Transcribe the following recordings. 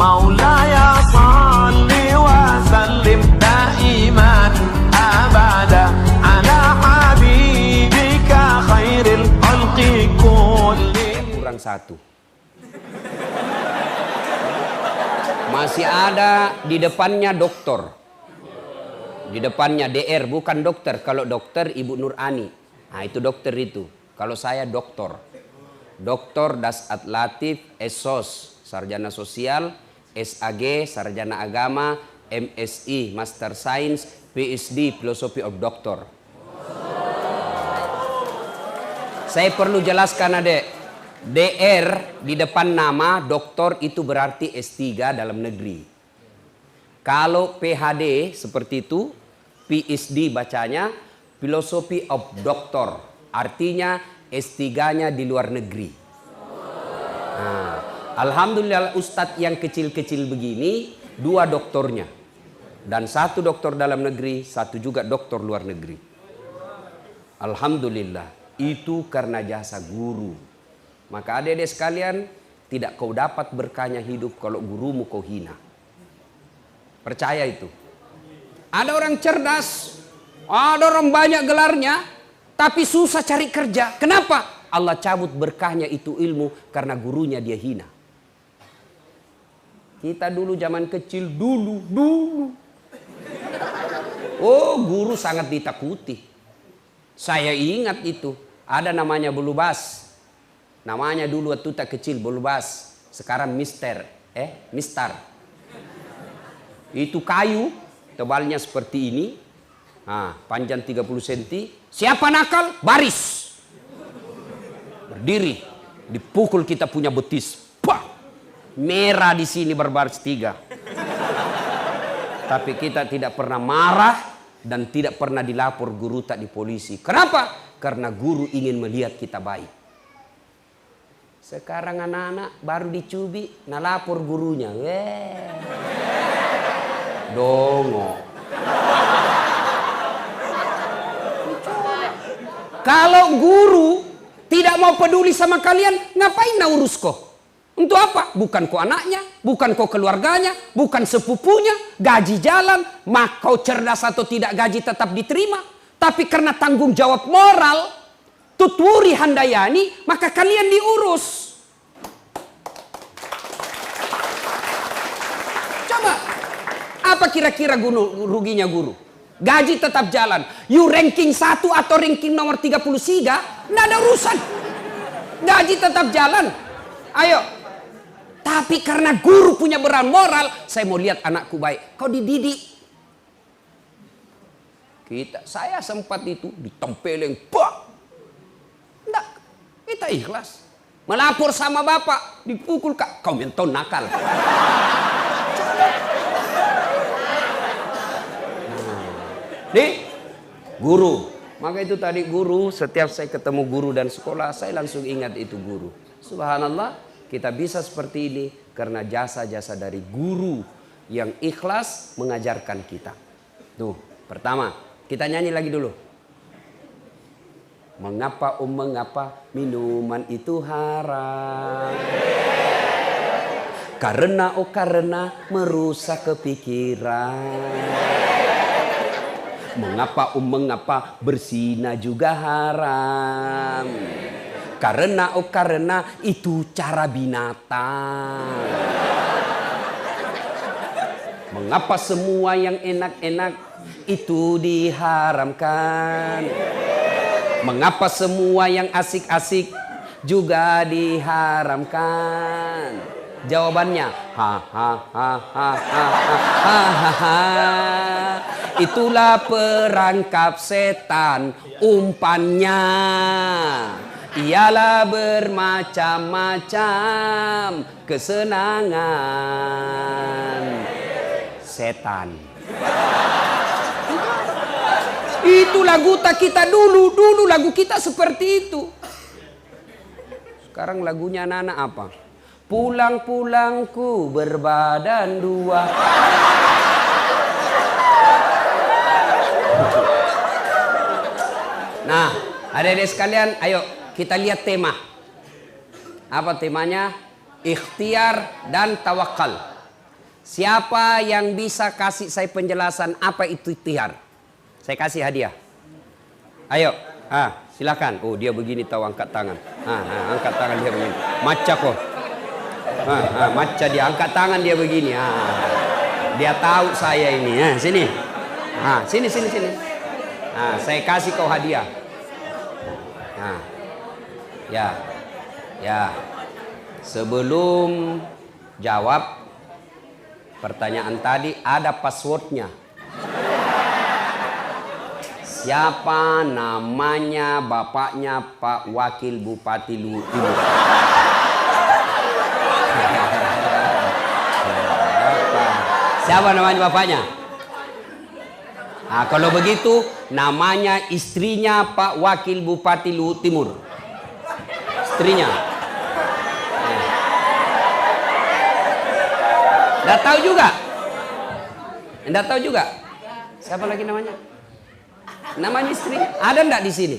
مولاي صل وسلم دائما أبدا على حبيبك خير الخلق كلهم. Kurang satu. Masih ada di depannya doktor. Di depannya DR, bukan dokter. Kalau dokter Ibu Nur Ani. Nah itu dokter itu. Kalau saya doktor. Doktor Dasat Latif SOS, Sarjana Sosial, SAG, Sarjana Agama, MSI, Master Science, PhD, Philosophy of Doctor. Saya perlu jelaskan adek. DR di depan nama doktor itu berarti S3 dalam negeri. Kalau PhD seperti itu, PhD bacanya, Philosophy of Doctor. Artinya S3-nya di luar negeri. Nah, alhamdulillah ustadz yang kecil-kecil begini, 2 doktornya. Dan 1 doktor dalam negeri, 1 juga doktor luar negeri. Alhamdulillah, itu karena jasa guru. Maka adik-adik sekalian, tidak kau dapat berkahnya hidup kalau gurumu kau hina. Percaya itu. Ada orang cerdas, ada orang banyak gelarnya, tapi susah cari kerja. Kenapa? Allah cabut berkahnya itu ilmu karena gurunya dia hina. Kita dulu zaman kecil, dulu. Oh, guru sangat ditakuti. Saya ingat itu. Ada namanya Bulubas. Namanya dulu waktu tak kecil Bulubas. Sekarang Mister. Itu kayu, tebalnya seperti ini. Nah, panjang 30 cm. Siapa nakal? Baris. Berdiri. Dipukul kita punya betis. Pah! Merah di sini berbaris 3. Tapi kita tidak pernah marah dan tidak pernah dilapor guru tak di polisi. Kenapa? Karena guru ingin melihat kita baik. Sekarang anak-anak baru dicubi, nalapor gurunya. Dongo. Kalau guru tidak mau peduli sama kalian, ngapain nak urus kau? Untuk apa? Bukan kau anaknya, bukan kau keluarganya, bukan sepupunya, gaji jalan, mak kau cerdas atau tidak gaji tetap diterima. Tapi karena tanggung jawab moral, tuturi handayani, maka kalian diurus. Coba, apa kira-kira ruginya guru? Gaji tetap jalan. You ranking 1 atau ranking nomor 33, nggak ada urusan. Gaji tetap jalan. Ayo. Tapi karena guru punya beran moral, saya mau lihat anakku baik. Kau dididik. Saya sempat itu ditempeleng. Enggak, kita ikhlas. Melapor sama bapak, dipukul kak. Kau menton nakal. Nih, guru. Maka itu tadi guru, setiap saya ketemu guru dan sekolah, saya langsung ingat itu guru. Subhanallah, kita bisa seperti ini karena jasa-jasa dari guru yang ikhlas mengajarkan kita. Tuh, pertama, kita nyanyi lagi dulu. Mengapa minuman itu haram? Karena merusak kepikiran. Mengapa berzina juga haram? Karena itu cara binatang. Mengapa semua yang enak-enak itu diharamkan? Mengapa semua yang asik-asik juga diharamkan? Jawabannya, itulah perangkap setan, umpannya ialah bermacam-macam kesenangan setan. Itu lagu tak kita dulu lagu kita seperti itu. Sekarang lagunya anak-anak apa? Pulang-pulangku berbadan 2. Nah, adik-adik sekalian, ayo kita lihat tema. Apa temanya? Ikhtiar dan tawakal. Siapa yang bisa kasih saya penjelasan apa itu ikhtiar? Saya kasih hadiah. Ayo, silakan. Oh, dia begini tahu, angkat tangan. Angkat tangan dia begini. Maca kok. Maca dia, angkat tangan dia begini. Dia tahu saya ini. Sini. Sini. Saya kasih kau hadiah. Ya. Sebelum jawab pertanyaan tadi, ada passwordnya. Siapa namanya bapaknya Pak Wakil Bupati Luhut Timur? Siapa namanya bapaknya? Kalau begitu namanya istrinya Pak Wakil Bupati Luhut Timur. Istrinya. Nggak tahu juga? Nggak tahu juga? Siapa lagi namanya? Namanya istri? Ada nggak di sini?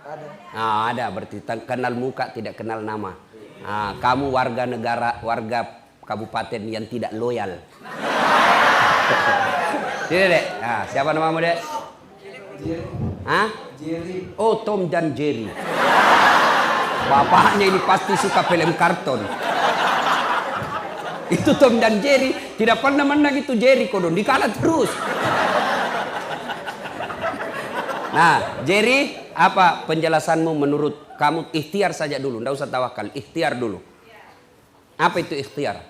Ada. Ada, berarti kenal muka tidak kenal nama. Kamu warga negara, warga kabupaten yang tidak loyal. Sini dek. Siapa namamu dek? Jerry. Oh, Tom dan Jerry. Bapaknya ini pasti suka film karton. Itu Tom dan Jerry, tidak pernah menang itu Jerry kodon, dikalah terus. Nah, Jerry, apa penjelasanmu menurut kamu? Ikhtiar saja dulu, tidak usah tawakal, ikhtiar dulu. Apa itu ikhtiar?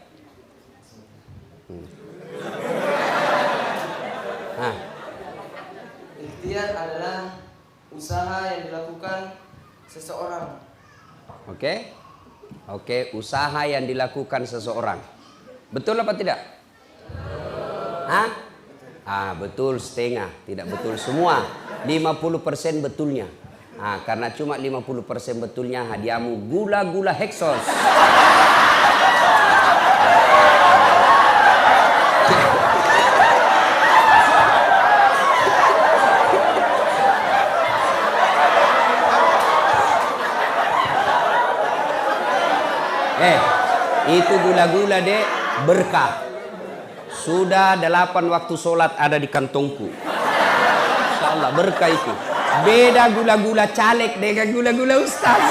Ikhtiar adalah usaha yang dilakukan seseorang. Oke, usaha yang dilakukan seseorang. Betul apa tidak? Betul setengah, tidak betul semua. 50% betulnya. Karena cuma 50% betulnya, hadiahmu gula-gula Hexos. Itu gula-gula dek, berkah. Sudah 8 waktu sholat ada di kantongku. Insyaallah berkah itu. Beda gula-gula caleg dengan gula-gula ustaz.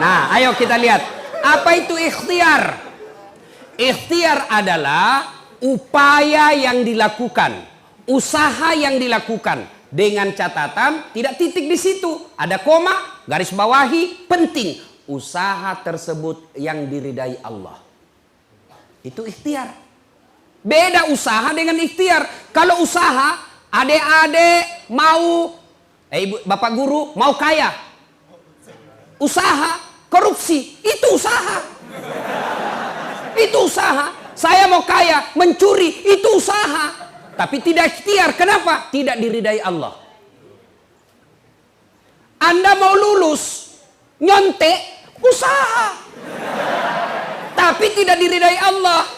Nah, ayo kita lihat. Apa itu ikhtiar? Ikhtiar adalah upaya yang dilakukan, usaha yang dilakukan. Dengan catatan tidak titik di situ, ada koma, garis bawahi, penting. Usaha tersebut yang diridai Allah. Itu ikhtiar. Beda usaha dengan ikhtiar. Kalau usaha, adik-adik mau, bapak guru mau kaya. Usaha, korupsi, itu usaha. Itu usaha. Saya mau kaya, mencuri, itu usaha. Tapi tidak ikhtiar. Kenapa? Tidak diridai Allah. Anda mau lulus, nyontek, usaha. Tapi tidak diridai Allah.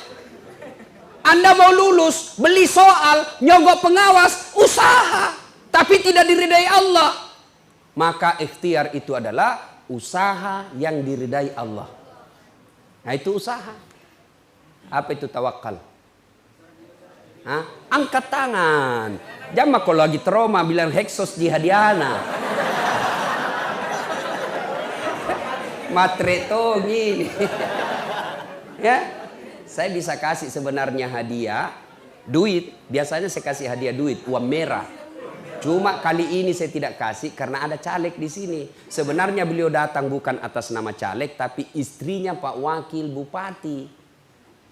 Anda mau lulus, beli soal, nyogok pengawas, usaha. Tapi tidak diridai Allah. Maka ikhtiar itu adalah usaha yang diridai Allah. Nah itu usaha. Apa itu tawakal? Angkat tangan. Jangan kalau lagi trauma bilang Hexos jihadiana. Matreto gini. Ya, saya bisa kasih sebenarnya hadiah duit. Biasanya saya kasih hadiah duit, uang merah. Cuma kali ini saya tidak kasih karena ada caleg di sini. Sebenarnya beliau datang bukan atas nama caleg, tapi istrinya Pak Wakil Bupati.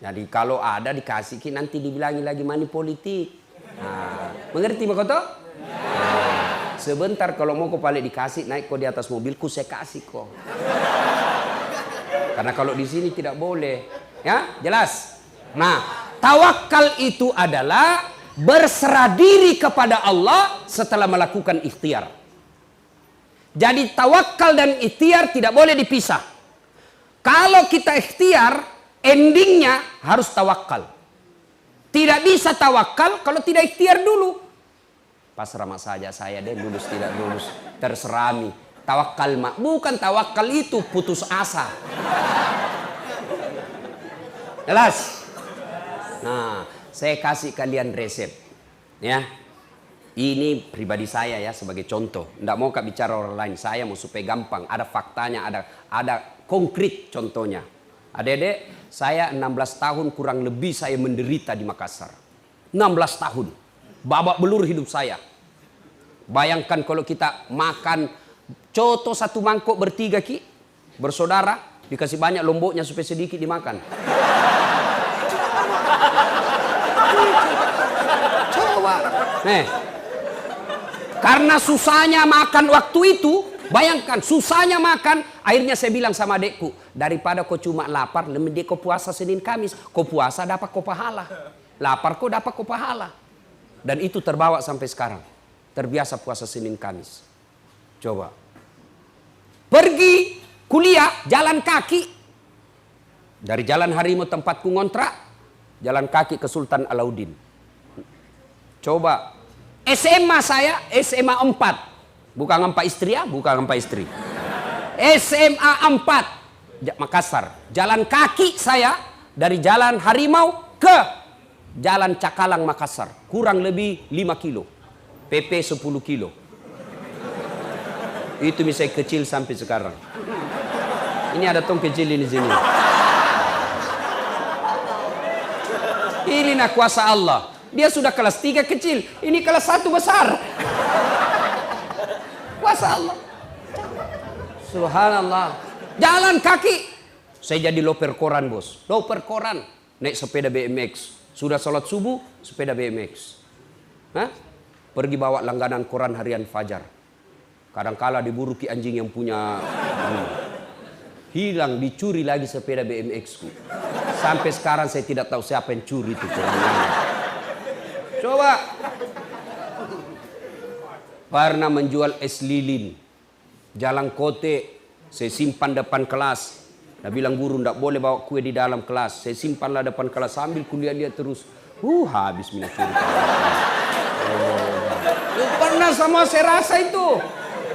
Jadi kalau ada dikasih nanti dibilangi lagi money politik. Mengerti Pak Koto? Sebentar kalau mau kau balik dikasih, naik kau di atas mobilku saya kasih kok. Karena kalau di sini tidak boleh. Ya, jelas. Nah, tawakal itu adalah berserah diri kepada Allah setelah melakukan ikhtiar. Jadi tawakal dan ikhtiar tidak boleh dipisah. Kalau kita ikhtiar, endingnya harus tawakal. Tidak bisa tawakal kalau tidak ikhtiar dulu. Pasrah saja saya deh lulus tidak lulus. Terserah mi. Tawakal mak, bukan tawakal itu putus asa. Jelas? Nah, saya kasih kalian resep, ya. Ini pribadi saya ya sebagai contoh. Nggak mau kak bicara orang lain. Saya mau supaya gampang. Ada faktanya, ada konkret contohnya. Adik-adik, saya 16 tahun kurang lebih saya menderita di Makassar. 16 tahun. Babak belur hidup saya. Bayangkan kalau kita makan coto satu mangkok bertiga ki, bersaudara, dikasih banyak lomboknya supaya sedikit dimakan. Coba. Nih. Karena susahnya makan waktu itu, bayangkan susahnya makan, akhirnya saya bilang sama adekku, daripada kau cuma lapar, lebih kau puasa Senin Kamis, kau puasa dapat kau pahala. Lapar kau dapat kau pahala. Dan itu terbawa sampai sekarang. Terbiasa puasa Senin Kamis. Coba. Pergi kuliah jalan kaki. Dari Jalan Harimau tempatku ngontrak, jalan kaki ke Sultan Alauddin. Coba. SMA saya, SMA 4. Bukan 4 istri ya, bukan 4 istri. SMA 4. Makassar. Jalan kaki saya dari Jalan Harimau ke Jalan Cakalang Makassar. Kurang lebih 5 kilo. PP 10 kilo. Itu misalnya kecil sampai sekarang. Ini ada tong kecil ini sini. Ini kuasa Allah. Dia sudah kelas 3 kecil. Ini kelas 1 besar. Kuasa Allah. Subhanallah. Jalan kaki. Saya jadi loper koran bos. Loper koran. Naik sepeda BMX. Sudah sholat subuh, sepeda BMX. Hah? Pergi bawa langganan koran harian Fajar. Kadangkala diburu ki anjing yang punya. Hilang, dicuri lagi sepeda BMX ku. Sampai sekarang saya tidak tahu siapa yang curi itu. Coba. Pernah menjual es lilin. Jalan kote. Saya simpan depan kelas. Dia bilang guru tidak boleh bawa kue di dalam kelas. Saya simpanlah depan kelas sambil kuliah dia terus. Habis minat curi. Pernah sama saya rasa itu.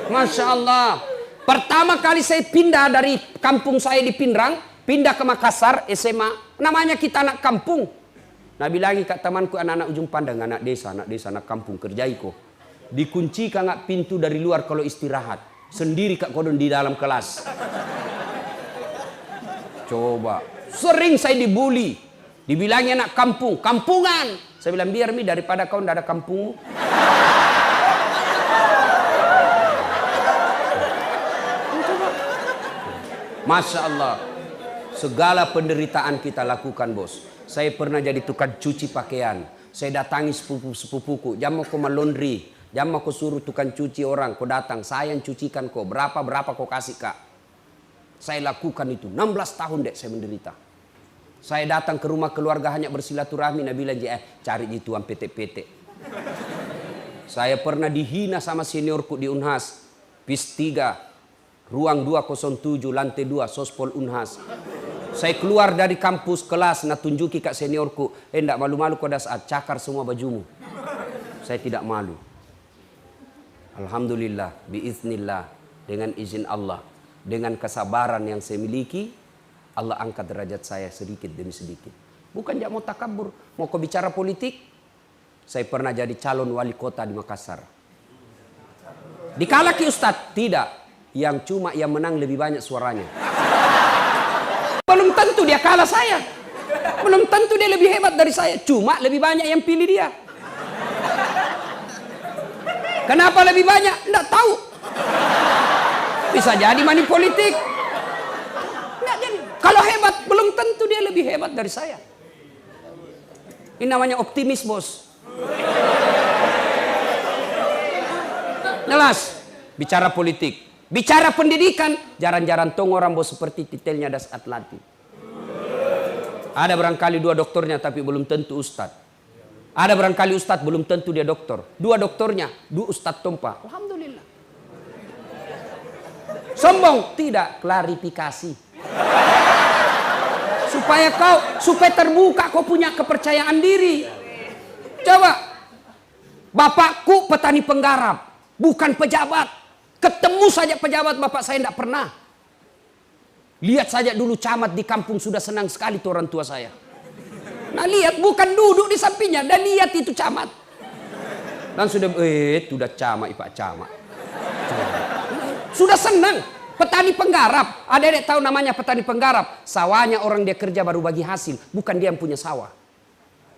Masya Allah. Pertama kali saya pindah dari kampung saya di Pindrang. Pindah ke Makassar SMA. Namanya kita anak kampung. Nah bilangi kak temanku anak-anak ujung pandang, anak desa, anak kampung, kerjai kok. Dikunci kak pintu dari luar kalau istirahat. Sendiri kak kodon di dalam kelas. Coba. Sering saya dibully. Dibilangi anak kampung, kampungan. Saya bilang biar mi daripada kau ndak ada kampungmu. Masya Allah. Segala penderitaan kita lakukan bos. Saya pernah jadi tukang cuci pakaian. Saya datangi sepupu-sepupuku. Jam aku laundry. Jam aku suruh tukang cuci orang. Kau datang. Saya yang cucikan kau. Berapa kau kasih kak. Saya lakukan itu. 16 tahun dek saya menderita. Saya datang ke rumah keluarga hanya bersilaturahmi. Nabi bilang cari tuan PT-PT. Saya pernah dihina sama seniorku di Unhas. PIS 3. Ruang 207 lantai 2 Sospol Unhas. Saya keluar dari kampus kelas, nak tunjuki kak seniorku, ndak malu-malu kau dah saat cakar semua bajumu. Saya tidak malu. Alhamdulillah, biiznillah, dengan izin Allah, dengan kesabaran yang saya miliki, Allah angkat derajat saya sedikit demi sedikit. Bukan dia mau takabur, mau kau bicara politik. Saya pernah jadi calon wali kota di Makassar. Dikalaki Ustadz? Tidak. Yang cuma yang menang lebih banyak suaranya. Belum tentu dia kalah saya. Belum tentu dia lebih hebat dari saya. Cuma lebih banyak yang pilih dia. Kenapa lebih banyak? Nggak tahu. Bisa jadi money politik. Nggak jadi. Kalau hebat, belum tentu dia lebih hebat dari saya. Ini namanya optimis bos. Jelas. Bicara politik. Bicara pendidikan, jarang-jarang tong orang bos seperti titelnya Das Atlati. Ada barangkali 2 doktornya tapi belum tentu ustad. Ada barangkali ustad belum tentu dia doktor. 2 doktornya, 2 ustad tompa. Alhamdulillah. Sombong? Tidak, klarifikasi. Supaya terbuka kau punya kepercayaan diri. Coba. Bapakku petani penggarap, bukan pejabat. Ketemu saja pejabat bapak saya tidak pernah. Lihat saja dulu camat di kampung sudah senang sekali tuh orang tua saya. Nah lihat, bukan duduk di sampingnya, dan lihat itu camat. Dan sudah, sudah camat, Pak camat. Sudah senang. Petani penggarap, adik-adik tahu namanya petani penggarap. Sawahnya orang dia kerja baru bagi hasil, bukan dia yang punya sawah.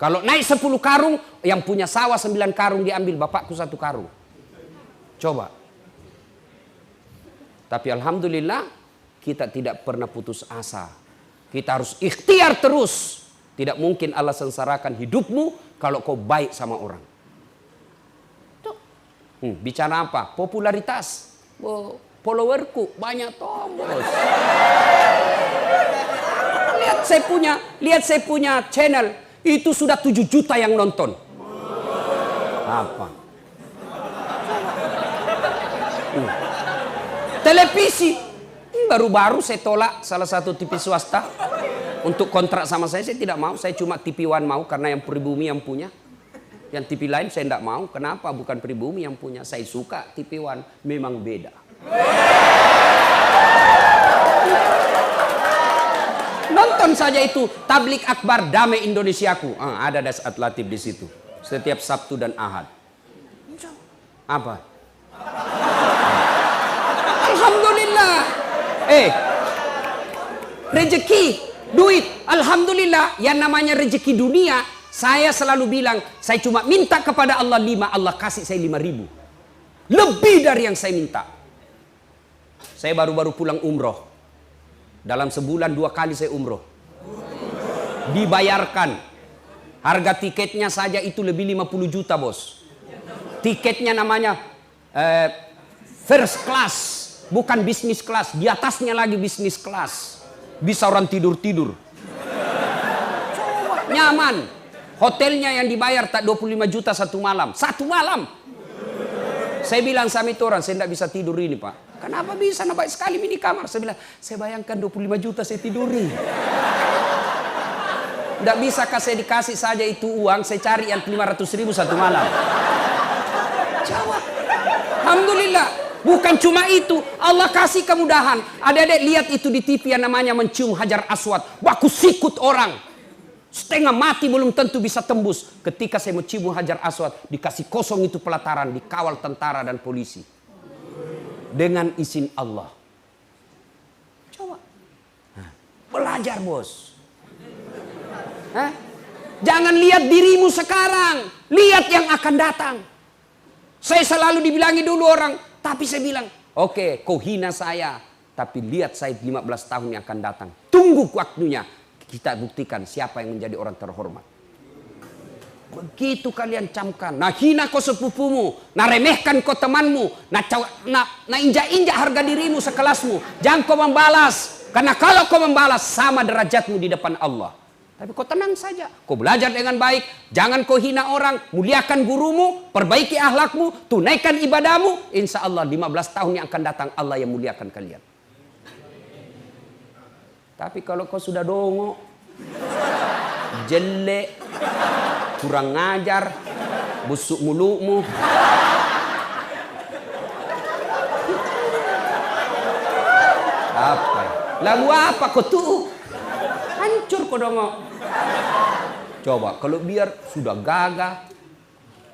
Kalau naik 10 karung, yang punya sawah 9 karung diambil, bapakku 1 karung. Coba. Tapi alhamdulillah, kita tidak pernah putus asa. Kita harus ikhtiar terus. Tidak mungkin Allah sengsarakan hidupmu kalau kau baik sama orang. Bicara apa? Popularitas. Followerku banyak tombol. Lihat saya punya channel. Itu sudah 7 juta yang nonton. Apa? Televisi. Baru-baru saya tolak salah satu TV swasta. Untuk kontrak sama saya tidak mau. Saya cuma TV One mau karena yang Pribumi yang punya. Yang TV lain saya tidak mau. Kenapa? Bukan Pribumi yang punya. Saya suka TV One. Memang beda. Nonton saja itu Tablik Akbar Damai Indonesiaku. Ada Dasat Latif di situ. Setiap Sabtu dan Ahad. Apa? Alhamdulillah. Rezeki, duit. Alhamdulillah. Yang namanya rezeki dunia, saya selalu bilang, saya cuma minta kepada Allah 5, Allah kasih saya 5.000. Lebih dari yang saya minta. Saya baru-baru pulang umroh. Dalam sebulan 2 kali saya umroh. Dibayarkan. Harga tiketnya saja itu lebih 50 juta bos. Tiketnya namanya first class. Bukan bisnis class. Di atasnya lagi bisnis class. Bisa orang tidur-tidur. Nyaman. Hotelnya yang dibayar tak 25 juta 1 malam. 1 malam. Saya bilang sama itu orang, saya tidak bisa tidur ini Pak. Kenapa bisa? Nah, baik sekali mini kamar. Saya bilang, saya bayangkan 25 juta saya tiduri. Tidak bisa saya dikasih saja itu uang, saya cari yang 500.000 1 malam. Jawab. Alhamdulillah. Bukan cuma itu, Allah kasih kemudahan. Adik-adik lihat itu di TV yang namanya mencium Hajar Aswad. Baku sikut orang. Setengah mati belum tentu bisa tembus. Ketika saya mencium Hajar Aswad, dikasih kosong itu pelataran, dikawal tentara dan polisi. Dengan izin Allah. Coba. Belajar bos. Jangan lihat dirimu sekarang. Lihat yang akan datang. Saya selalu dibilangi dulu orang. Tapi saya bilang, oke, kau hina saya. Tapi lihat saya 15 tahun yang akan datang. Tunggu waktunya. Kita buktikan siapa yang menjadi orang terhormat. Begitu kalian camkan. Nah hina kau sepupumu. Nah remehkan kau temanmu. Nah injak-injak harga dirimu sekelasmu. Jangan kau membalas. Karena kalau kau membalas sama derajatmu di depan Allah. Tapi kau tenang saja. Kau belajar dengan baik. Jangan kau hina orang. Muliakan gurumu. Perbaiki akhlakmu. Tunaikan ibadahmu. Insya Allah 15 tahun yang akan datang Allah yang muliakan kalian. Tapi kalau kau sudah dongo, jelek, kurang ngajar, busuk mulutmu. Apa? Lalu apa kau tuh? Hancur kau dongo. Coba kalau biar sudah gagah,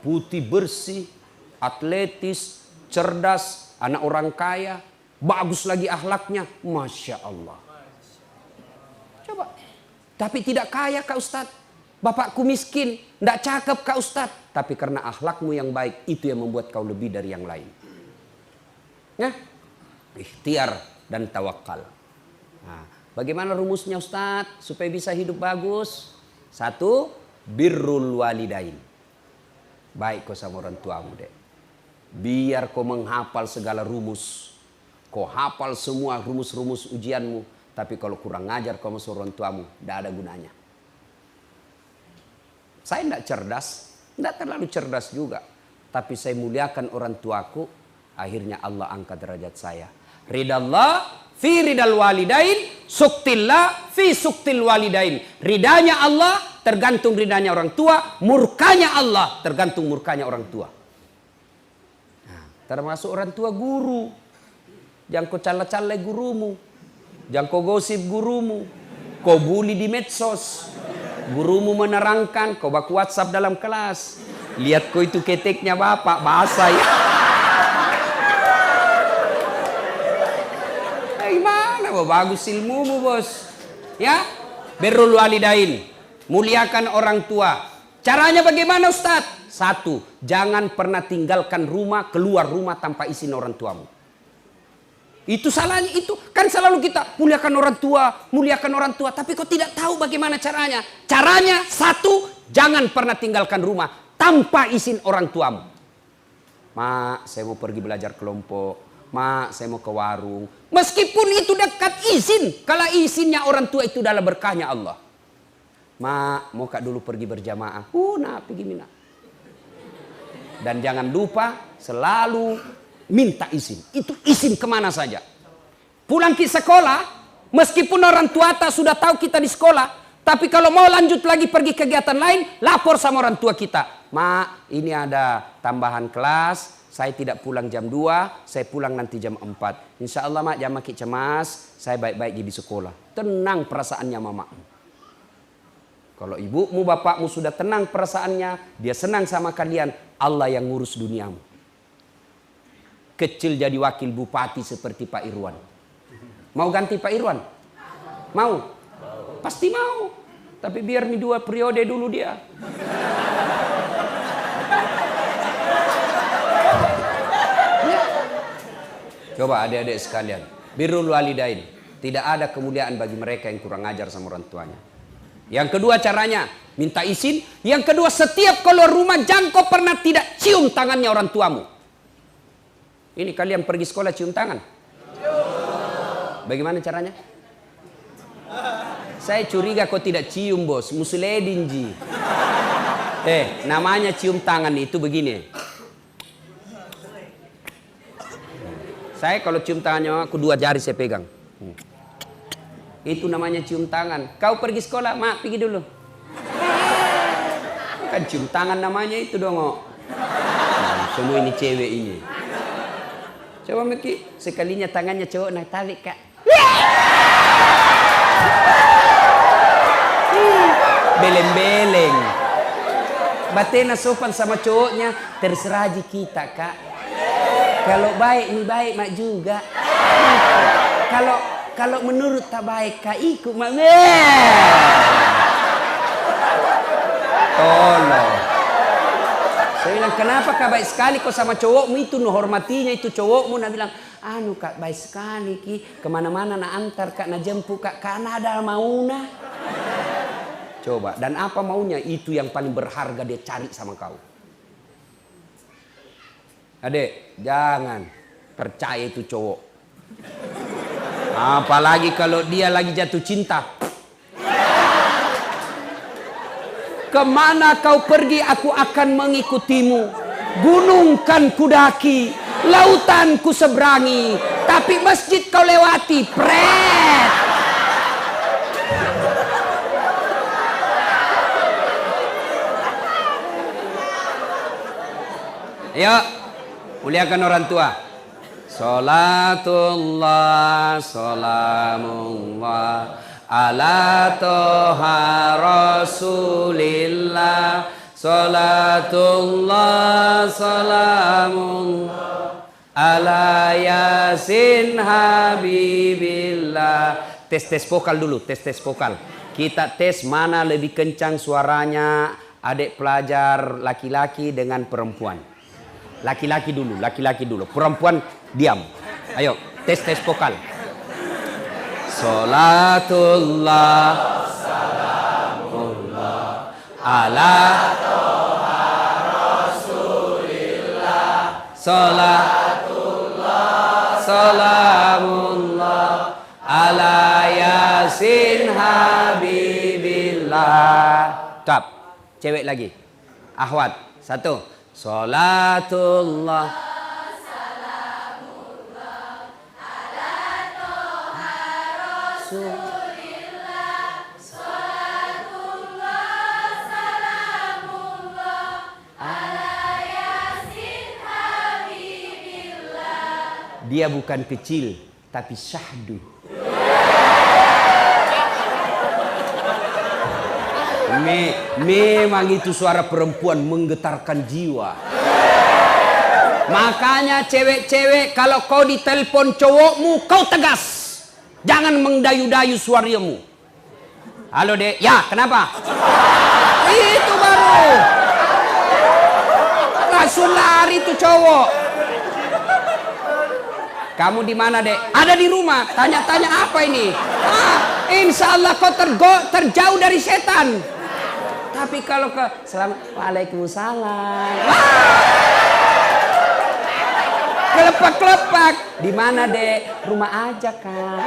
putih bersih, atletis, cerdas, anak orang kaya, bagus lagi akhlaknya, Masya Allah. Coba. Tapi tidak kaya Kak Ustadz. Bapakku miskin. Tidak cakep Kak Ustadz. Tapi karena akhlakmu yang baik. Itu yang membuat kau lebih dari yang lain. Ya? Ikhtiar dan tawakal. Nah, bagaimana rumusnya Ustadz? Supaya bisa hidup bagus. 1. Birrul walidain. Baik kau sama orang tuamu deh. Biar kau menghafal segala rumus. Kau hafal semua rumus-rumus ujianmu. Tapi kalau kurang ngajar kamu sama orang tuamu, tidak ada gunanya. Saya tidak cerdas, tidak terlalu cerdas juga. Tapi saya muliakan orang tuaku, akhirnya Allah angkat derajat saya. Ridallah fi ridal walidain, suktillah fi suktil walidain. Ridanya Allah tergantung ridanya orang tua, murkanya Allah tergantung murkanya orang tua. Nah, Termasuk orang tua guru. Jangan kau cala-cala gurumu. Jangan kau gosip gurumu. Kau bully di medsos. Gurumu menerangkan, kau baku WhatsApp dalam kelas. Lihat kau itu keteknya bapak, basah ya. Gimana bagus ilmumu bos. Ya, birrul walidain. Muliakan orang tua. Caranya bagaimana Ustadz? 1, jangan pernah tinggalkan rumah, keluar rumah tanpa izin orang tuamu. Itu salahnya itu. Kan selalu kita muliakan orang tua. Tapi kau tidak tahu bagaimana caranya. Caranya 1, jangan pernah tinggalkan rumah tanpa izin orang tuamu. Mak, saya mau pergi belajar kelompok. Mak, saya mau ke warung. Meskipun itu dekat izin. Kalau izinnya orang tua itu adalah berkahnya Allah. Mak, mau kak dulu pergi berjamaah. Nah, pergi mina. Dan jangan lupa selalu minta izin. Itu izin kemana saja. Pulang ke sekolah, meskipun orang tua sudah tahu kita di sekolah, tapi kalau mau lanjut lagi pergi kegiatan lain, lapor sama orang tua kita. Mak, ini ada tambahan kelas, saya tidak pulang jam 2, saya pulang nanti jam 4. Insya Allah mak, jangan makin cemas, saya baik-baik di sekolah. Tenang perasaannya mamamu. Kalau ibumu, bapakmu sudah tenang perasaannya, dia senang sama kalian, Allah yang ngurus duniamu. Kecil jadi wakil bupati seperti Pak Irwan. Mau ganti Pak Irwan? Mau? Pasti mau. Tapi biar 2 periode dulu dia. Ya. Coba adik-adik sekalian. Birrul walidain. Tidak ada kemuliaan bagi mereka yang kurang ajar sama orang tuanya. Yang kedua caranya, minta izin. Yang kedua, setiap keluar rumah jangan kau pernah tidak cium tangannya orang tuamu. Ini kalian pergi sekolah cium tangan? Bagaimana caranya? Saya curiga kau tidak cium bos. Musledin ji. Namanya cium tangan itu begini. Saya kalau cium tangannya aku 2 jari saya pegang. Itu namanya cium tangan. Kau pergi sekolah, mak pergi dulu. Kan cium tangan namanya itu dong. Semua ini cewek ini. Coba Meki, sekalinya tangannya cowok nak tarik kak. Beleng-beleng. Batena sopan sama cowoknya, terserah aja kita kak. Kalau baik nih baik mak juga. Kalau menurut tak baik kak ikut mak. Tolong. Saya bilang, kenapa kak baik sekali kau sama cowokmu itu, nu hormatinya itu cowokmu. Nah bilang, anu kak baik sekali ki, kemana-mana na antar kak, na jemput kak, karena ada mauna. Coba, dan apa maunya itu yang paling berharga dia cari sama kau. Adek, jangan percaya itu cowok. Apalagi kalau dia lagi jatuh cinta. Kemana kau pergi aku akan mengikutimu. Gunung kan kudaki, lautan ku seberangi, tapi masjid kau lewati, pret. Ayo, muliakan orang tua. Salatullah, salamullah ala toha rasulillah. Salatullah, salamullah ala yasin habibillah. Tes vokal dulu, tes vokal. Kita tes mana lebih kencang suaranya adik pelajar laki-laki dengan perempuan. Laki-laki dulu. Perempuan diam. Ayo, tes vokal. Salatullah, salamullah ala toha rasulillah. Salatullah, salamullah ala yasin habibillah. Tap. Cewek lagi. Ahwat. 1. Salatullah, salamullah ala toha rasulillah. Salatullah, salamullah ala yasin habibillah. Dia bukan kecil, tapi syahdu. Memang itu suara perempuan menggetarkan jiwa. Makanya cewek-cewek, kalau kau ditelepon cowokmu, kau tegas. Jangan mendayu-dayu suaramu. Halo dek, ya kenapa? Itu baru. Langsung lari tuh cowok. Kamu di mana dek? Ada di rumah. Tanya-tanya apa ini? Insya Allah kau terjauh dari setan. Tapi kalau ke Waalaikumsalam. Kelepak-kelepak. Di mana dek? Rumah aja kak.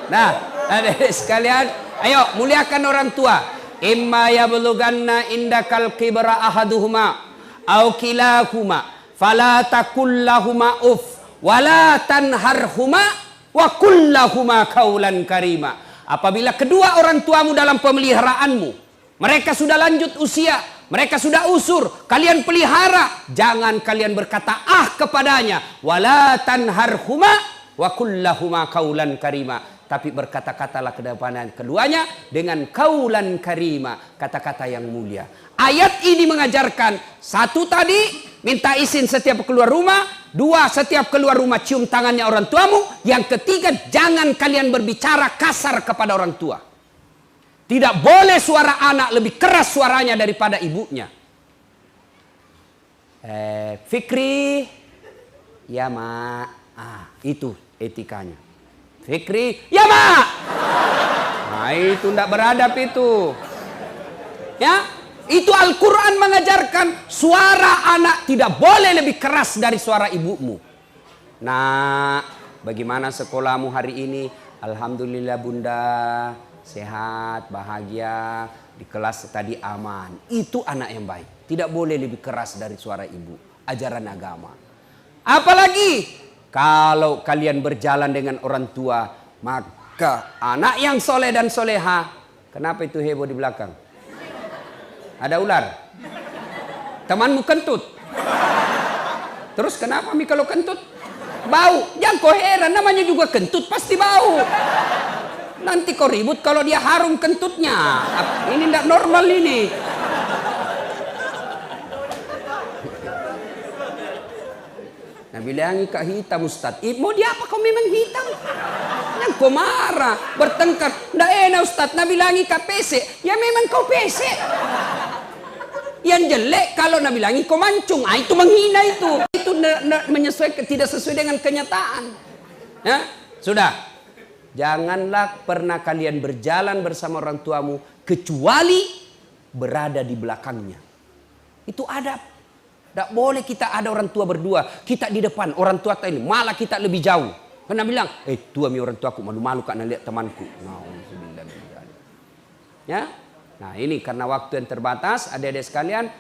Nah, adik sekalian, ayo muliakan orang tua. Imma yablughanna indakal kibra ahaduhuma au kilahuma fala taqul lahumā uff wala tanharhuma wa qul lahumā qaulan karima. Apabila kedua orang tuamu dalam pemeliharaanmu, mereka sudah lanjut usia, mereka sudah usur, kalian pelihara, jangan kalian berkata kepadanya, wala tanharhuma wa qul lahumā qaulan karima. Tapi berkata-katalah keduanya dengan kaulan karima, kata-kata yang mulia. Ayat ini mengajarkan, satu tadi minta izin setiap keluar rumah, dua setiap keluar rumah cium tangannya orang tuamu, yang ketiga jangan kalian berbicara kasar kepada orang tua. Tidak boleh suara anak lebih keras suaranya daripada ibunya. Fikri, ya mak, itu etikanya. Fikri, ya mak. Nah itu tidak beradab itu. Ya, itu Al-Quran mengajarkan suara anak tidak boleh lebih keras dari suara ibumu. Nah, bagaimana sekolahmu hari ini? Alhamdulillah bunda, sehat, bahagia, di kelas tadi aman. Itu anak yang baik. Tidak boleh lebih keras dari suara ibu. Ajaran agama. Apalagi kalau kalian berjalan dengan orang tua, maka anak yang soleh dan soleha. Kenapa itu heboh di belakang? Ada ular? Temanmu kentut? Terus kenapa Mi kalau kentut? Bau. Jangan kau heran, namanya juga kentut pasti bau. Nanti kau ribut kalau dia harum kentutnya. Ini tidak normal ini. Nah bilangi kak hitam Ustaz. Mau dia apa kau memang hitam? Yang kau marah, bertengkar. Nggak enak Ustaz. Nah bilangi kak pesek. Ya memang kau pesek. Yang jelek kalau nah bilangi kau mancung. Itu menghina itu. Itu menyesuaikan, tidak sesuai dengan kenyataan. Ya? Sudah. Janganlah pernah kalian berjalan bersama orang tuamu kecuali berada di belakangnya. Itu adab. Tidak boleh kita ada orang tua berdua, kita di depan, orang tua ini malah kita lebih jauh. Karena bilang, tua mi orang tuaku, malu-malu karena lihat temanku. Ya, nah ini karena waktu yang terbatas, adik-adik sekalian,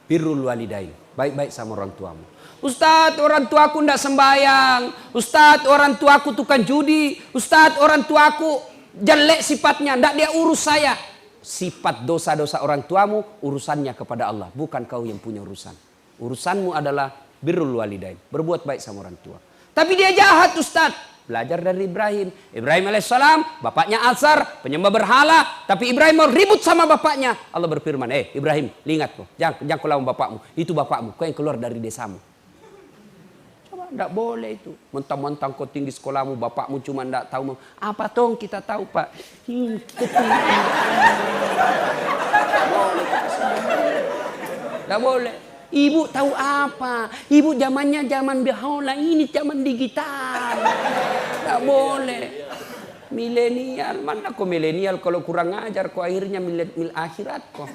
birrul walidain, baik-baik sama orang tuamu. Ustadz, orang tuaku tidak sembahyang. Ustadz, orang tuaku tukang judi. Ustadz, orang tuaku jelek sifatnya, tidak dia urus saya. Sifat dosa-dosa orang tuamu, urusannya kepada Allah, bukan kau yang punya urusan. Urusanmu adalah birrul walidain, berbuat baik sama orang tua. Tapi dia jahat Ustaz. Belajar dari Ibrahim. Ibrahim alaihissalam, bapaknya Azar, penyembah berhala. Tapi Ibrahim mau ribut sama bapaknya. Allah berfirman, Ibrahim, ingat kau, jangan kau lawan bapakmu. Itu bapakmu, kau yang keluar dari desamu. Coba, tidak boleh itu. Mentang-mentang kau tinggi sekolahmu, bapakmu cuma tidak tahu. Apa tong kita tahu Pak? Tidak boleh. Ibu tahu apa? Ibu zamannya zaman dahulu, ini zaman digital. Tak boleh. Milenial, mana kok milenial kalau kurang ajar kok akhirnya mil akhirat kok.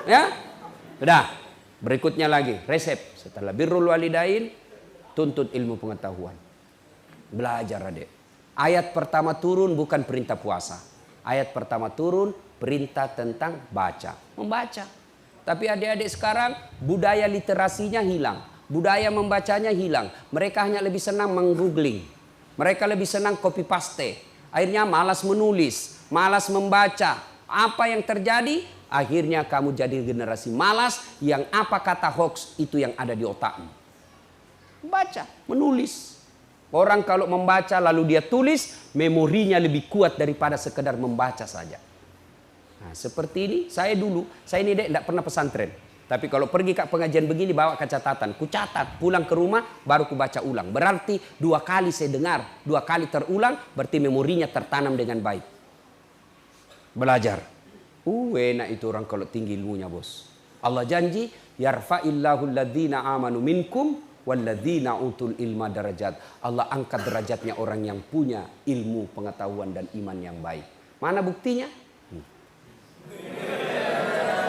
Ya? Sudah. Berikutnya lagi, resep. Setelah birrul walidain, tuntut ilmu pengetahuan. Belajar adik. Ayat pertama turun bukan perintah puasa. Ayat pertama turun perintah tentang baca. Membaca. Tapi adik-adik sekarang budaya literasinya hilang. Budaya membacanya hilang. Mereka hanya lebih senang menggoogling. Mereka lebih senang copy paste. Akhirnya malas menulis. Malas membaca. Apa yang terjadi? Akhirnya kamu jadi generasi malas yang apa kata hoax itu yang ada di otakmu. Baca, menulis. Orang kalau membaca lalu dia tulis, memorinya lebih kuat daripada sekedar membaca saja. Nah, seperti ini, saya ini tidak pernah pesantren. Tapi kalau pergi ke pengajian begini bawa ke catatan. Ku catat, pulang ke rumah baru ku baca ulang. Berarti 2 kali saya dengar, 2 kali terulang, berarti memorinya tertanam dengan baik. Belajar. Enak itu orang kalau tinggi ilmunya, bos. Allah janji, yarfa'illahu alladhina amanu minkum walladzina utul ilma darajat. Allah angkat derajatnya orang yang punya ilmu, pengetahuan dan iman yang baik. Mana buktinya?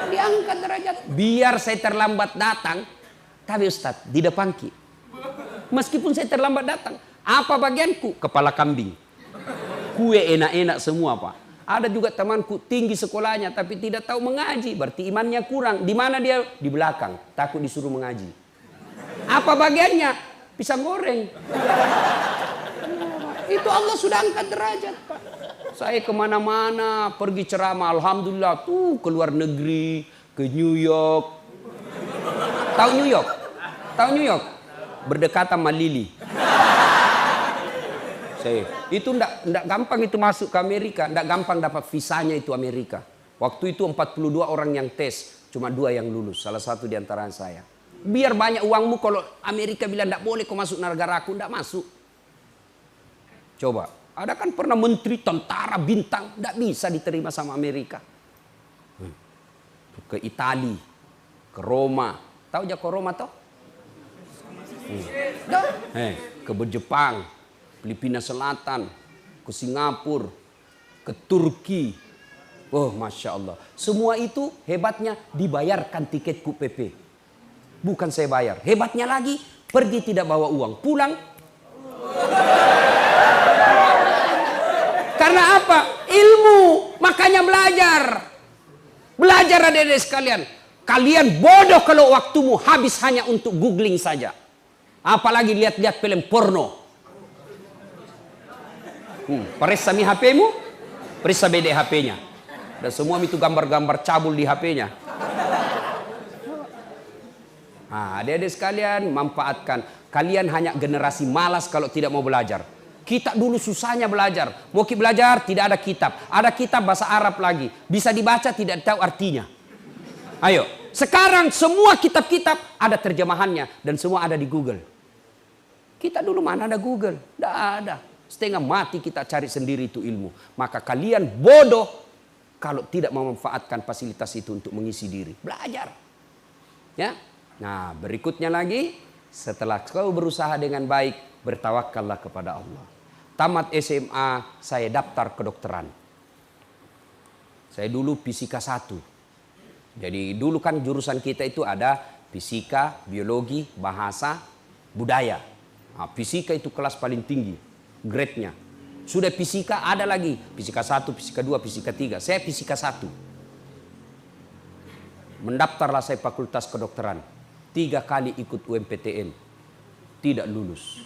Diangkat derajat. Biar saya terlambat datang, tapi Ustaz di depanki. Meskipun saya terlambat datang, apa bagianku? Kepala kambing. Kue enak-enak semua, Pak. Ada juga temanku tinggi sekolahnya tapi tidak tahu mengaji, berarti imannya kurang. Di mana dia? Di belakang, takut disuruh mengaji. Apa bagiannya? Pisang goreng. Itu Allah sudah angkat derajat, Pak. Saya kemana-mana pergi ceramah, alhamdulillah tuh ke luar negeri, ke New York. Tahu New York? Tahu New York? Berdekatan sama Lili. Itu enggak gampang itu masuk ke Amerika, enggak gampang dapat visanya itu Amerika. Waktu itu 42 orang yang tes, cuma 2 yang lulus, salah satu di antara saya. Biar banyak uangmu kalau Amerika bilang enggak boleh kau masuk negara aku, enggak masuk. Coba, ada kan pernah menteri tentara bintang, enggak bisa diterima sama Amerika. Ke Itali, ke Roma, tahu aja ke Roma toh? Ke Jepang, Filipina Selatan, ke Singapura, ke Turki. Oh, Masya Allah. Semua itu hebatnya dibayarkan tiketku PP. Bukan saya bayar. Hebatnya lagi, pergi tidak bawa uang. Pulang. Karena apa? Ilmu. Makanya belajar. Belajar adik-adik sekalian. Kalian bodoh kalau waktumu habis hanya untuk googling saja. Apalagi lihat-lihat film porno. Periksa mi HP-mu, periksa BD HP-nya. Dan semua itu gambar-gambar cabul di HP-nya. Nah, adik-adik sekalian manfaatkan. Kalian hanya generasi malas kalau tidak mau belajar. Kita dulu susahnya belajar. Mau belajar tidak ada kitab. Ada kitab bahasa Arab lagi. Bisa dibaca tidak tahu artinya. Ayo, sekarang semua kitab-kitab ada terjemahannya. Dan semua ada di Google. Kita dulu mana ada Google? Tidak ada. Setengah mati kita cari sendiri itu ilmu. Maka kalian bodoh kalau tidak memanfaatkan fasilitas itu untuk mengisi diri. Belajar. Ya. Nah, berikutnya lagi, setelah kau berusaha dengan baik, bertawakallah kepada Allah. Tamat SMA, saya daftar kedokteran. Saya dulu fisika 1. Jadi dulu kan jurusan kita itu ada fisika, biologi, bahasa, budaya. Nah, fisika itu kelas paling tinggi. Grade-nya. Sudah fisika ada lagi. Fisika 1, fisika 2, fisika 3. Saya fisika 1. Mendaftarlah saya fakultas kedokteran. 3 kali ikut UMPTN. Tidak lulus.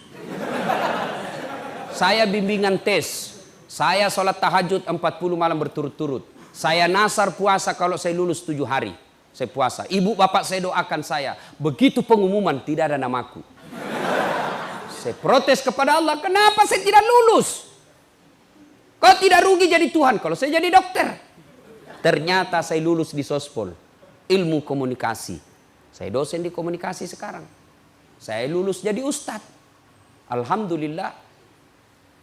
Saya bimbingan tes. Saya sholat tahajud 40 malam berturut-turut. Saya nasar puasa kalau saya lulus 7 hari. Saya puasa. Ibu bapak saya doakan saya. Begitu pengumuman tidak ada namaku. Saya protes kepada Allah, kenapa saya tidak lulus? Kau tidak rugi jadi Tuhan kalau saya jadi dokter. Ternyata saya lulus di Sospol, ilmu komunikasi. Saya dosen di komunikasi sekarang. Saya lulus jadi ustadz. Alhamdulillah.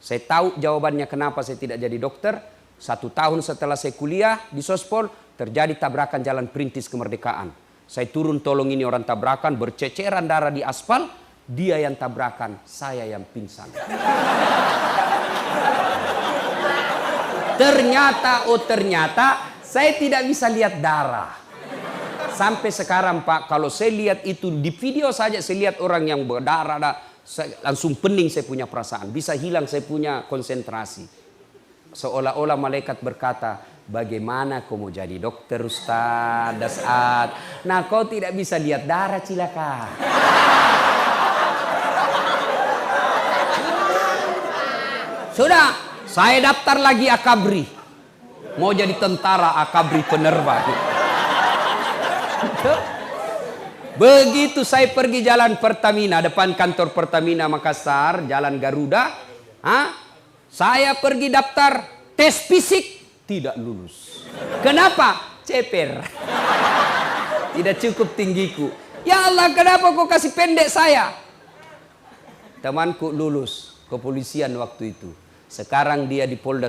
Saya tahu jawabannya kenapa saya tidak jadi dokter. 1 tahun setelah saya kuliah di Sospol, terjadi tabrakan jalan perintis kemerdekaan. Saya turun tolong ini orang tabrakan, berceceran darah di aspal. Dia yang tabrakan, saya yang pingsan. Ternyata saya tidak bisa lihat darah. Sampai sekarang Pak, kalau saya lihat itu di video saja, saya lihat orang yang berdarah, langsung pening saya punya perasaan. Bisa hilang saya punya konsentrasi. Seolah-olah malaikat berkata, bagaimana kau mau jadi dokter Ustaz Dasat? Nah kau tidak bisa lihat darah cilaka. Sudah, saya daftar lagi Akabri. Mau jadi tentara Akabri penerbang. Begitu saya pergi jalan Pertamina, depan kantor Pertamina Makassar, jalan Garuda, saya pergi daftar tes fisik, tidak lulus. Kenapa? Ceper. Tidak cukup tinggiku. Ya Allah, kenapa kau kasih pendek saya? Temanku lulus kepolisian waktu itu. Sekarang dia di Polda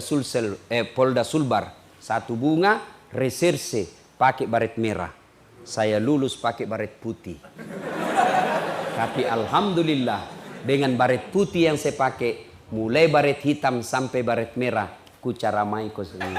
Sulbar. Satu bunga, reserse, pakai baret merah. Saya lulus pakai baret putih. Tapi alhamdulillah, dengan baret putih yang saya pakai, mulai baret hitam sampai baret merah, ku caramai kau sendiri.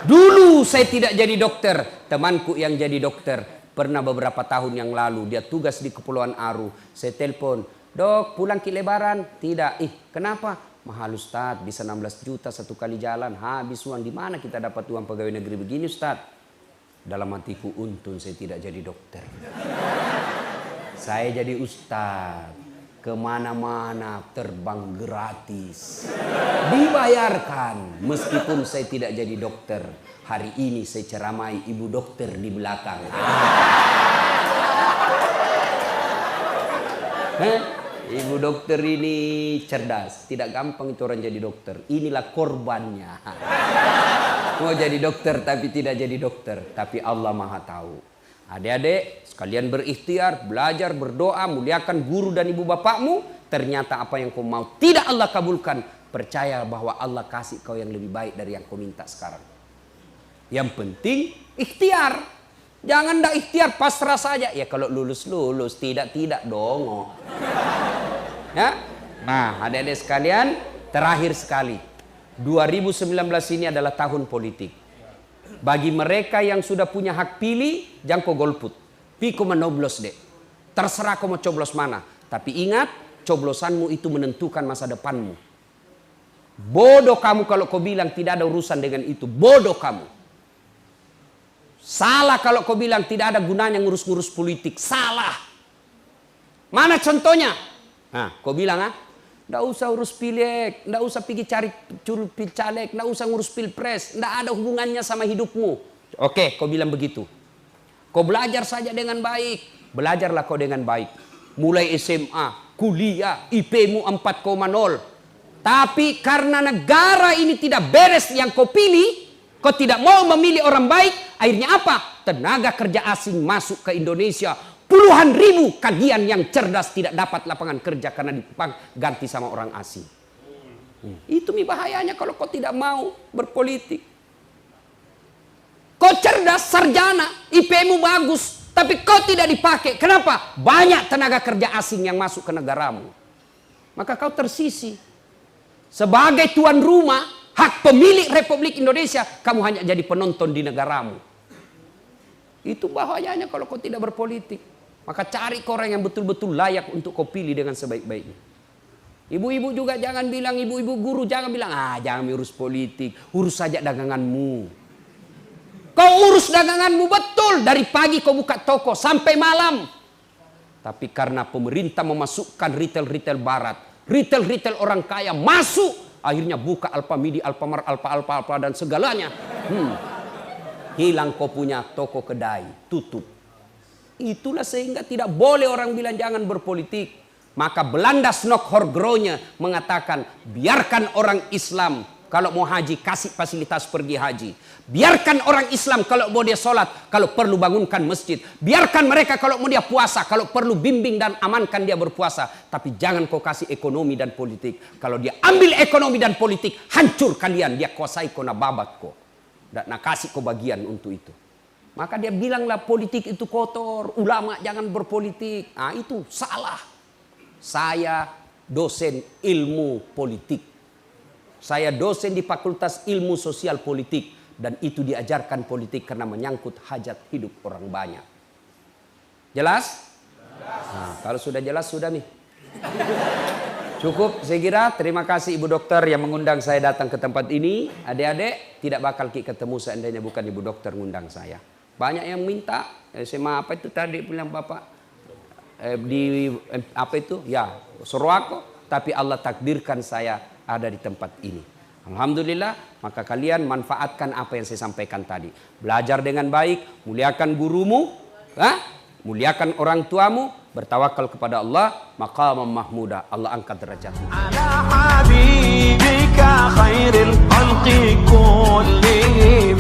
Dulu saya tidak jadi dokter, temanku yang jadi dokter. Pernah beberapa tahun yang lalu, dia tugas di Kepulauan Aru. Saya telepon, dok pulang ke Lebaran? Tidak. Kenapa? Mahal Ustadz, bisa 16 juta satu kali jalan. Habis uang, di mana kita dapat uang pegawai negeri begini Ustadz? Dalam hatiku, untung saya tidak jadi dokter. Saya jadi Ustadz. Kemana-mana terbang gratis, dibayarkan. Meskipun saya tidak jadi dokter, hari ini saya ceramai ibu dokter di belakang. Ibu dokter ini cerdas, tidak gampang itu orang jadi dokter. Inilah korbannya. Mau jadi dokter tapi tidak jadi dokter, tapi Allah Maha tahu. Adik-adik sekalian berikhtiar, belajar, berdoa, muliakan guru dan ibu bapakmu. Ternyata apa yang kau mau tidak Allah kabulkan, percaya bahwa Allah kasih kau yang lebih baik dari yang kau minta sekarang. Yang penting ikhtiar. Jangan dah ikhtiar pasrah saja. Ya kalau lulus tidak dong. Ya. Nah, adik-adik sekalian, terakhir sekali. 2019 ini adalah tahun politik. Bagi mereka yang sudah punya hak pilih, jangan kau golput. Piko menoblos deh. Terserah kau mau coblos mana. Tapi ingat, coblosanmu itu menentukan masa depanmu. Bodoh kamu kalau kau bilang tidak ada urusan dengan itu. Bodoh kamu. Salah kalau kau bilang tidak ada gunanya ngurus-ngurus politik. Salah. Mana contohnya? Nah, kau bilang nggak usah urus pileg, nggak usah pergi cari caleg, nggak usah ngurus pilpres, nggak ada hubungannya sama hidupmu. Oke, kau bilang begitu. Kau belajar saja dengan baik. Belajarlah kau dengan baik. Mulai SMA, kuliah, IP-mu 4,0. Tapi karena negara ini tidak beres yang kau pilih, kau tidak mau memilih orang baik, akhirnya apa? Tenaga kerja asing masuk ke Indonesia. Puluhan ribu kagian yang cerdas tidak dapat lapangan kerja karena diganti sama orang asing. Itu bahayanya kalau kau tidak mau berpolitik. Kau cerdas, sarjana, IP-mu bagus, tapi kau tidak dipakai. Kenapa? Banyak tenaga kerja asing yang masuk ke negaramu. Maka kau tersisi. Sebagai tuan rumah, hak pemilik Republik Indonesia, kamu hanya jadi penonton di negaramu. Itu bahayanya kalau kau tidak berpolitik. Maka cari orang yang betul-betul layak untuk kau pilih dengan sebaik-baiknya. Ibu-ibu juga jangan bilang, ibu-ibu guru jangan bilang, jangan urus politik, urus saja daganganmu. Kau urus daganganmu betul, dari pagi kau buka toko sampai malam. Tapi karena pemerintah memasukkan retail-retail barat, retail-retail orang kaya masuk, akhirnya buka Alfamidi, Alfamart, Alfa dan segalanya. Hilang kau punya toko kedai, tutup. Itulah sehingga tidak boleh orang bilang jangan berpolitik. Maka Belanda Snok-Horgronya mengatakan biarkan orang Islam kalau mau haji kasih fasilitas pergi haji. Biarkan orang Islam kalau mau dia sholat, kalau perlu bangunkan masjid. Biarkan mereka kalau mau dia puasa, kalau perlu bimbing dan amankan dia berpuasa. Tapi jangan kau kasih ekonomi dan politik. Kalau dia ambil ekonomi dan politik, hancur kalian. Dia kuasai kau na babat kau. Dan nak kasih kau bagian untuk itu. Maka dia bilanglah politik itu kotor, ulama jangan berpolitik. Itu salah. Saya dosen ilmu politik. Saya dosen di Fakultas Ilmu Sosial Politik. Dan itu diajarkan politik karena menyangkut hajat hidup orang banyak. Jelas? Nah, kalau sudah jelas, sudah nih. Cukup saya kira. Terima kasih Ibu Dokter yang mengundang saya datang ke tempat ini. Adik-adik tidak bakal ketemu seandainya bukan Ibu Dokter ngundang saya. Banyak yang minta, SMA apa itu tadi bilang Bapak, apa itu, ya Sorowako, tapi Allah takdirkan saya ada di tempat ini. Alhamdulillah, maka kalian manfaatkan apa yang saya sampaikan tadi. Belajar dengan baik, muliakan gurumu, muliakan orang tuamu, bertawakal kepada Allah, maqamam mahmuda, Allah angkat derajatmu. Ala habibika khairil khalqi kullihim.